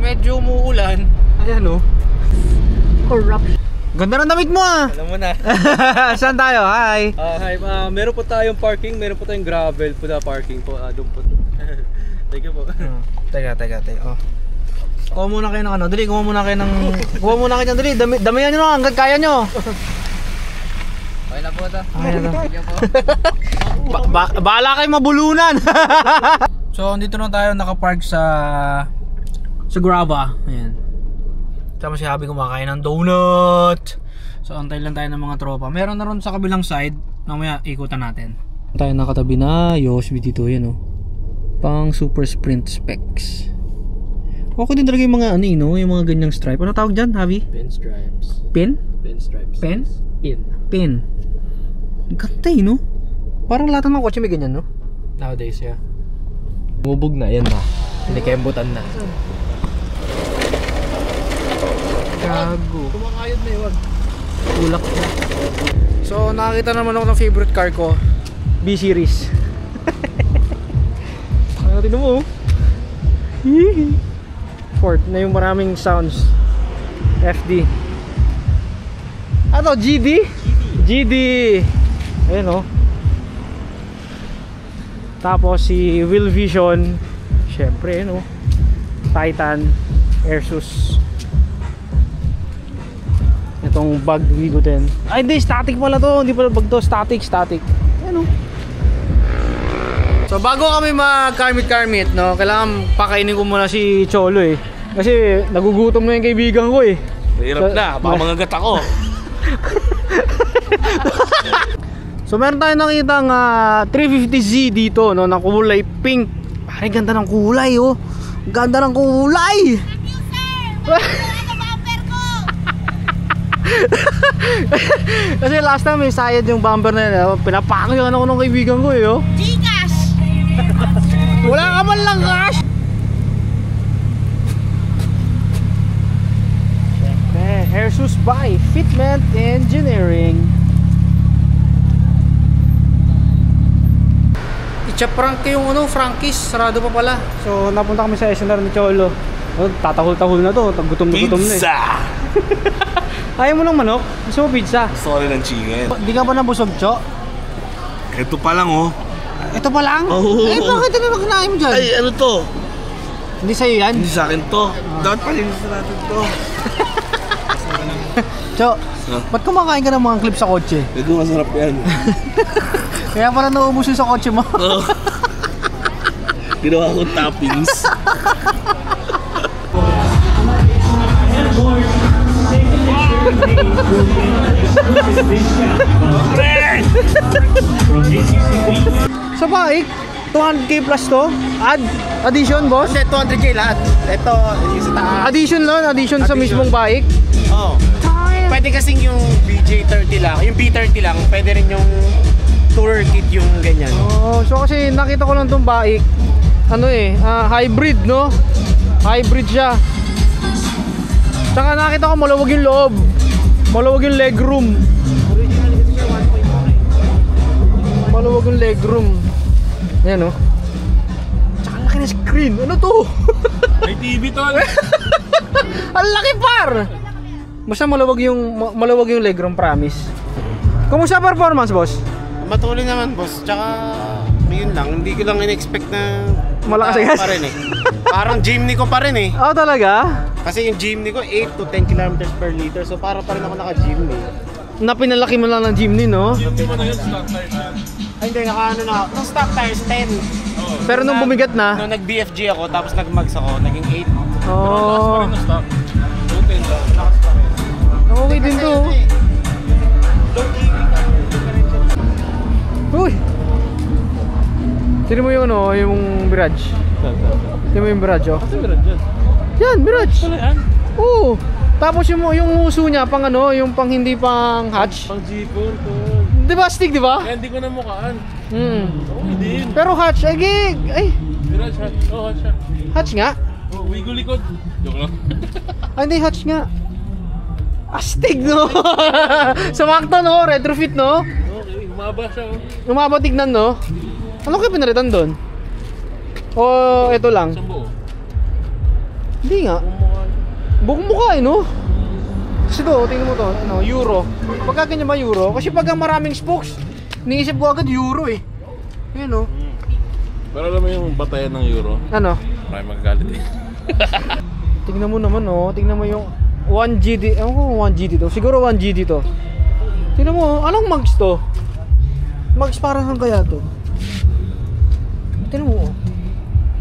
medyo umuulan. Ayan oh. Corruption. Ganda ng damit mo ah. Alam mo na. Saan tayo? Hi. Hi. Meron po tayong parking, meron po tayong gravel po na parking po. Doon po. Thank you po. Teka. Oh. Kuha muna kayo ng ano. Dali, kuha muna kayo ng dali. Damihan nyo lang hanggang kaya nyo. Okay na po ito. Bahala kayo mabulunan. So, dito na tayo nakapark sa Grava. Ayan. Tama si Habi kumakain ng donut. So, antay lang tayo ng mga tropa. Meron na ron sa kabilang side. Mamaya ikutan natin. Tayo nakatabi na USB dito. Yan oh. Pang super sprint specs. Okay din talaga yung mga ano no? Yung mga ganyang stripe. Ano tawag dyan, Habi? Pin stripes. Pin? Pin stripes. Pen? Pin. Ganda eh, no? Parang lahat ng mga kotse may ganyan, no? Nowadays, yeah. Bubog na, yan na. Pinikembutan na. Gago. Kumakayod na yun. Ulak na. So, nakakita naman ako ng favorite car ko. B-Series. Ano rin mo, Ford na yung maraming sounds. FD. Ano? GD? GD. Ayan o. Tapos si Wheel Vision. Syempre, ano? Titan. Airsus. Itong bag Wigo 10. Ay, hindi. Static pala to. Hindi pala bag to. Static. Ayan o. So, bago kami mag-karmit, no? Kailangan pakainin ko muna si Cholo eh. Kasi nagugutom na yung kaibigan ko eh. Hirap na. Baka mangagat ako. So meron tayong nakitang 350Z dito no, na kulay pink. Ay ganda ng kulay oh. Ganda ng kulay. Kasi last time may sayad yung bumper na yun. Pinapakyo ako ng kaibigan ko eh oh. Gcash. Wala ka man lang cash. Airsus by Fitment Engineering. I-prank yung ano, Frankie's, sarado pa pala. So napunta kami sa SNR ni Cholo. Tatahol-tahol na to, gutom na eh. Pizza! Ayaw mo ng manok? Gusto mo pizza? Sorry ng chicken. Di ka ba nabusog, Cho? Ito pa lang oh. Ito pa lang? Oh. Eh bakit ano kinain mo dyan? Ay ano to? Hindi sa'yo yan? Hindi sa akin to. Dapat palinis natin to. Cho, ba't kumakain ka ng mga clips sa kotse? Ito masarap yan. Kaya pala naubos yun sa kotse mo. Oh. Ginawa kong toppings. Sa bike, 200k plus to? Addition boss? Hindi, 200k lahat. Ito, yung sa taas. Addition sa mismong bike? Oo. Pwede kasing yung BJ30 lang, yung B30 lang, pwede rin yung tour kit yung ganyan. Oh, so kasi nakita ko lang tong bike, ano eh, hybrid no? Hybrid siya. Saka nakita ko malawag yung loob. Malawag yung legroom. Malawag yung legroom. Ayan oh. Tsaka laki na screen. Ano to? May TV to. Ang laki par! Basta malawag yung legroom, promise. Kumusta performance, boss? Matuloy naman, boss. Tsaka, yun lang. Hindi ko lang in-expect na malakas agad pa rin eh. Parang Jimny ko pa rin eh. Oh, talaga? Kasi yung Jimny ko 8 to 10 kilometers per liter. So para pa rin ako naka-Jimny. Na pinalaki mo lang ng Jimny, no? Jimny mo na yun, stock tires na. Ay hindi, naka-ano na. Nung stock tires, 10. Pero nung bumigat na? Nung nag-BFG ako, tapos nag-mags ako, naging 8. Oh. Pero lakas pa rin na stock. 210 lang, lakas pa rin. Okay din to. Uy! Tira mo yung ano, yung Mirage. Tira mo yung Mirage, oh. Kasi meron dyan. Yan, Mirage. Pala yan? Oo. Tapos yung uso niya, pang ano, yung pang hindi pang hatch. Pang G4 to. Diba stick, diba? Kaya hindi ko na mukhaan. Okay din. Pero hatch, ay, Mirage hatch. Oh, hatch hatch. hatch nga. Oh, wigo likod. Joke lang. Ay, hindi, hatch nga. Astig, no? Sumakto, no? Retrofit, no? Okay, umaba siya. Oh. Umaba tignan, no? Ano kayo pinalitan doon? O ito lang? Isang buo. Hindi nga. Buong mukha no? Kasi to, tingnan mo to, ano, Euro. Pagka ganyan ba Euro? Kasi pagka maraming spokes, niisip ko agad Euro eh. Yun no? Pero alam mo yung batayan ng Euro? Ano? Maraming magagalit eh. Tingnan mo naman oh, tingnan mo yung 1GD, ewan ko 1GD to, siguro 1GD to. Tingnan mo, anong mags to? Mags parang saan kaya to? Tingnan mo oh.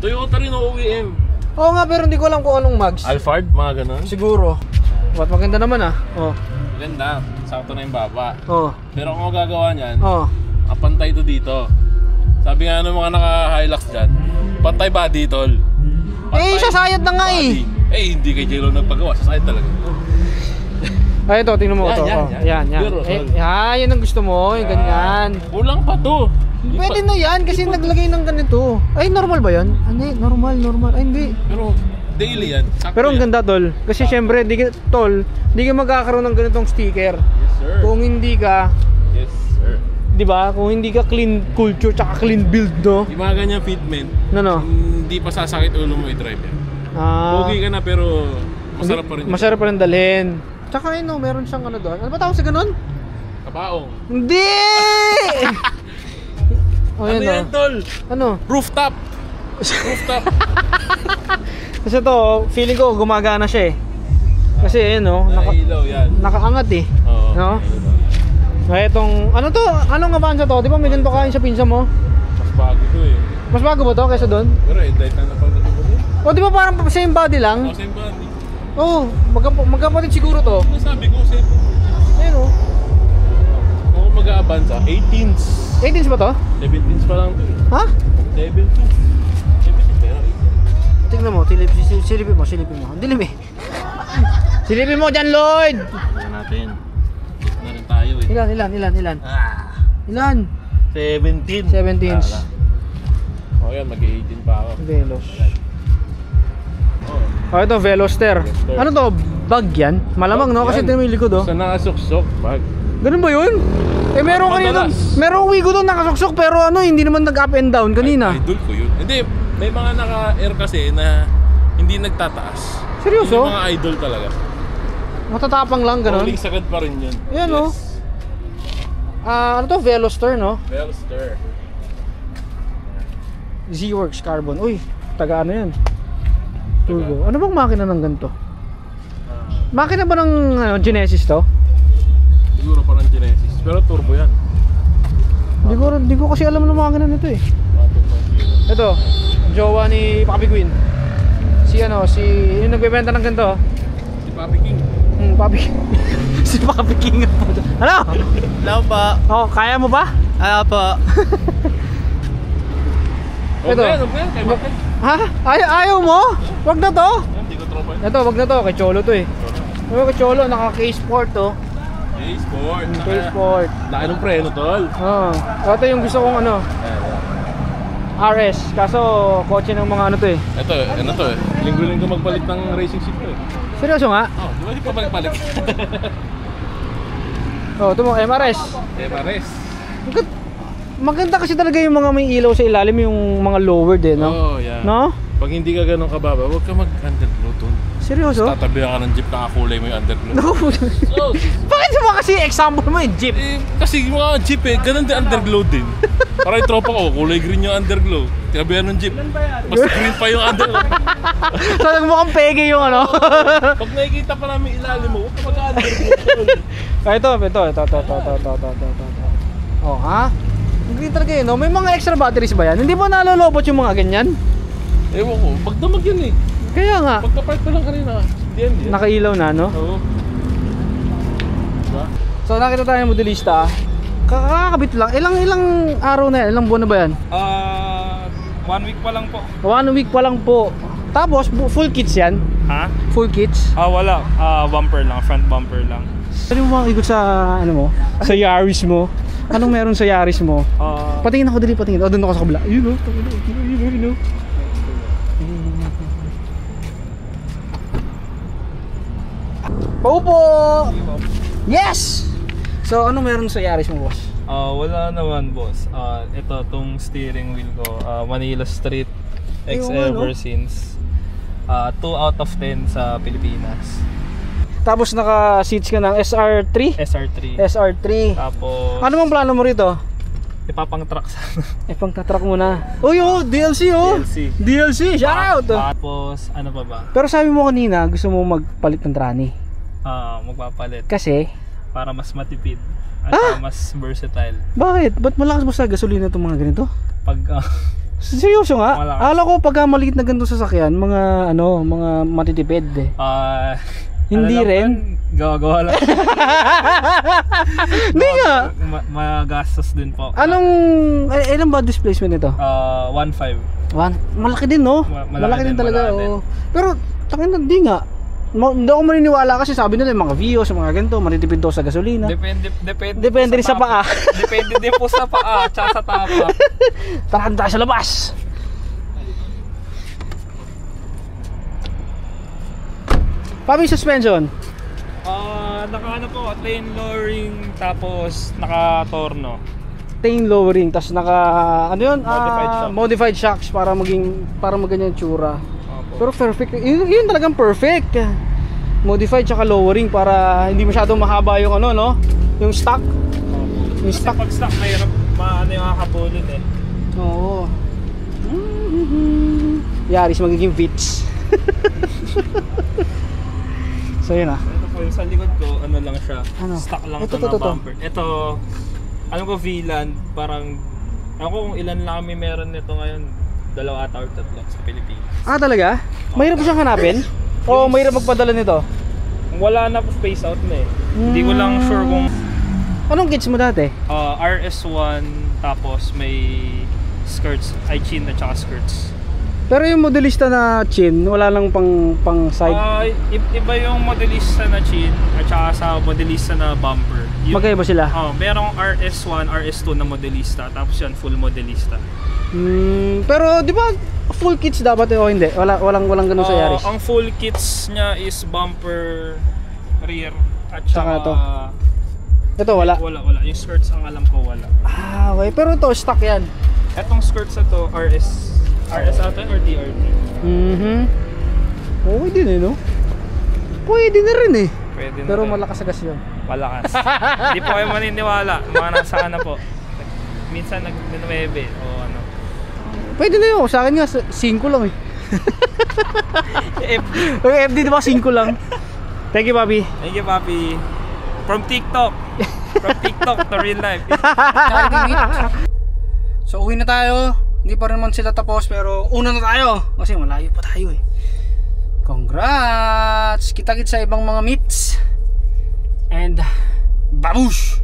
Toyota rin o OEM. Oo nga, pero hindi ko alam kung anong mags. Alphard, mga ganun. Siguro. Ba't maganda naman ah. Oh. Maganda, sakto na yung baba. Oh. Pero kung magagawa niyan, Oh. pantay to dito. Sabi nga ng mga naka-Hilux dyan, pantay body tol. Eh, sasayad na nga eh. Hindi kay J-Lo nagpagawa, sasayad talaga. Ay, ito, tingnan mo ito. Yan. Euro, Yan ang gusto mo, yung ganyan. Kulang pa to. Pwede na yan kasi naglagay ng ganito. Ay, normal ba yan? Hindi, normal. Ay, hindi. Pero daily yan. Sakto Pero ang yan. ganda, tol. Kasi syempre, di ka magkakaroon ng ganitong sticker. Yes sir. Kung hindi ka, Yes sir. di ba? Kung hindi ka clean culture tsaka clean build, no? Yung mga ganyang fitment, No. hindi pa sasakit ulo mo i-drive yan. Pogi ka na pero masarap pa rin. Masarap pa rin dalhin. Tsaka yun, no, meron siyang ano doon. Ano ba tawag sa ganun? Kabaong. Hindi! Oh, Ano yan tol? Ano? Rooftop. Rooftop. Kasi to, feeling ko gumagana siya eh. Kasi ayun no, Nailaw yan. nakaangat eh. Oo. No? Kaya itong, ano to? Anong Avanza to? Di ba may ganito kain sa pinsa mo? Mas bago to eh. Mas bago ba to kaysa doon? Pero headlight lang na pala ito. O di ba parang same body lang? Same body. Oo, magkapatid siguro to. Ano sabi ko, same. Ayun oh. Kung mag-a-Avanza, 18s. 18s ba to? 17s pa lang to eh. Ha? 17s. 17s pa yan. Tingnan mo, silipin mo. Ang dilim eh. Silipin mo dyan, Lloyd! Tignan natin. Check na rin tayo eh. Ilan? Ilan? 17. 17s. O yan, mag-18 pa ako. Velos. Oh. Oh, ito, Veloster. Veloster. Ano to? Bag yan? Malamang no? Kasi tingnan mo yung likod oh. Sa nakasuksok, bag. Ganun ba yun? Eh meron kanina, merong Wigo doon nakasuksok pero ano, hindi naman nag up and down kanina. Idol ko yun. Hindi, may mga naka-air kasi na hindi nagtataas. Seryoso? Yung mga idol talaga. Matatapang lang ganun. Rolling sagad pa rin yun. Ayan oh. Ano to? Veloster no? Veloster. Z-Works Carbon. Uy, taga ano yan? Turbo. Ano bang makina ng ganito? Makina ba ng Genesis to? Siguro parang Genesis. Pero turbo yan. Hindi ko kasi alam ng makina nito eh. Ito, jowa ni Papi Queen. Yung nagbebenta ng ganito. Si Papi King. Papi si Papi King. Ano? Hello po. Oh, kaya mo ba? Hello po. Ito. Kay Bakit? Ha? Ayaw mo? Wag na to. Hindi ko tropa yun. Ito, wag na to. Kay Cholo to eh. Kay Cholo, naka K-Sport to. K-Sport. K-Sport. Laki ng preno, tol. Ito yung gusto kong ano, RS. Kaso, kotse ng mga ano to eh. Ito, ano to eh. Linggo-linggo magpalit ng racing seat to eh. Seryoso nga? Oh, di ba di pa balik-balik? Oh, ito mo, MRS. Emares. Maganda kasi talaga yung mga may ilaw sa ilalim, yung mga lowered eh, no? Oh, yeah. No? Pag hindi ka ganun kababa, huwag ka mag-underglow tol. Seryoso? Tatabihan ka ng jeep, nakakulay mo yung underglow. Naku. So, Bakit mo kasi example mo yung Jeep? kasi yung mga jeep eh, ganun din underglow din. Para yung tropa ko, kulay green yung underglow. Tinabihan ng jeep. Mas green pa yung underglow. So nagmukhang pege yung ano. Pag nakikita pa namin ilalim mo, huwag ka mag-underglow. Ito. Oh, ha? Ang green talaga yun, no? May mga extra batteries ba yan? Hindi ba nalolobot yung mga ganyan? Ewan ko, pagdamag yan eh. Kaya nga. Pagka-park ko lang kanina, diyan. Nakailaw na, no? Oo. Diba? So nakita tayo ng modelista. Kakakabit lang. Ilang araw na yan? Ilang buwan na ba yan? 1 week pa lang po. 1 week pa lang po. Tapos full kits yan? Ha? Full kits? Wala. Bumper lang. Front bumper lang. Ano mo mga ikot sa ano mo? Sa Yaris mo? Anong meron sa Yaris mo? Patingin ako dali, patingin. O doon ako sa kabila. Yun o. Yun o. Paupo! Yes! So ano meron sa Yaris mo, boss? Wala naman, boss. Ito, tong steering wheel ko. Manila Street. Yung Ever ano? since. 2 out of 10 sa Pilipinas. Tapos naka-seats ka ng SR3? SR3. SR3. Tapos Ano bang plano mo rito? ipapang truck sana. Pang-tatrack mo na. Uy, DLC DLC. DLC, shout out! Tapos ano pa ba? Pero sabi mo kanina, gusto mo magpalit ng trani. Magpapalit Kasi, para mas matipid at mas versatile. bakit? Ba't malakas mo sa gasolina itong mga ganito? Pag Seryoso nga? Malakas. Akala ko pagka maliit na ganito sasakyan, mga matitipid eh. Hindi ano lang rin? po, gawa lang. Hindi nga! Magastos din po. Ilan ba displacement nito? 1.5. Malaki din, no? Malaki din din, talaga, malaki oh. Pero, takin na, di nga. Hindi ako maniniwala kasi sabi nila yung mga Vios, mga ganito, matitipid daw sa gasolina. Depende rin sa paa. Depende din po sa paa, tsaka sa tapa. Tara tayo sa labas! Papi, suspension? Naka po, lane lowering, tapos naka torno. Tail lowering, tapos Modified shock. modified shocks para maganyan tsura. Opo. Pero perfect, yun talagang perfect. Modified tsaka lowering para hindi masyadong mahaba yung yung stock. Yung Kasi stock. pag stock mahirap, yung kakapulin eh. Oo. Yaris magiging Vitz. So yun Ito po yung sa likod ko, lang siya. Ano? Stock lang Ito, to na ito. bumper. Ito, alam ko VLAN, parang, ako kung ilan lang kami meron nito ngayon, 2 ata or 3 sa Pilipinas. Talaga? Mahirap siyang hanapin? O mahirap magpadala nito? Wala na po, space out na eh. Hindi ko lang sure kung Anong kits mo dati? RS1, tapos may skirts, ay chin at saka skirts. Pero yung modelista na chin, wala lang pang side. Iba yung modelista na chin at saka sa modelista na bumper. Magkaiba sila? Merong RS1, RS2 na modelista, tapos yan full modelista. Pero di ba full kits dapat o hindi? Walang ganun sa Yaris. Ang full kits niya is bumper, rear, at Saka saka to. Ito wala. Wala. Yung skirts ang alam ko wala. Okay. Pero ito stock yan. Etong skirts na to, RS ata or TRT? Okay din eh, no? Pwede na rin eh. Pwede na Pero rin. malakas sa gas yun. Malakas. Hindi po kayo maniniwala. Mga nasa po. Minsan nag-9 o ano. Pwede na yun. Sa akin nga, 5 lang eh. Okay, FD diba 5 lang? Thank you, Bobby. Thank you, Papi. From TikTok. From TikTok to real life. So uwi na tayo. Hindi pa rin man sila tapos pero una na tayo. Kasi malayo pa tayo eh. Congrats! Kita-kits sa ibang mga meets. And babush!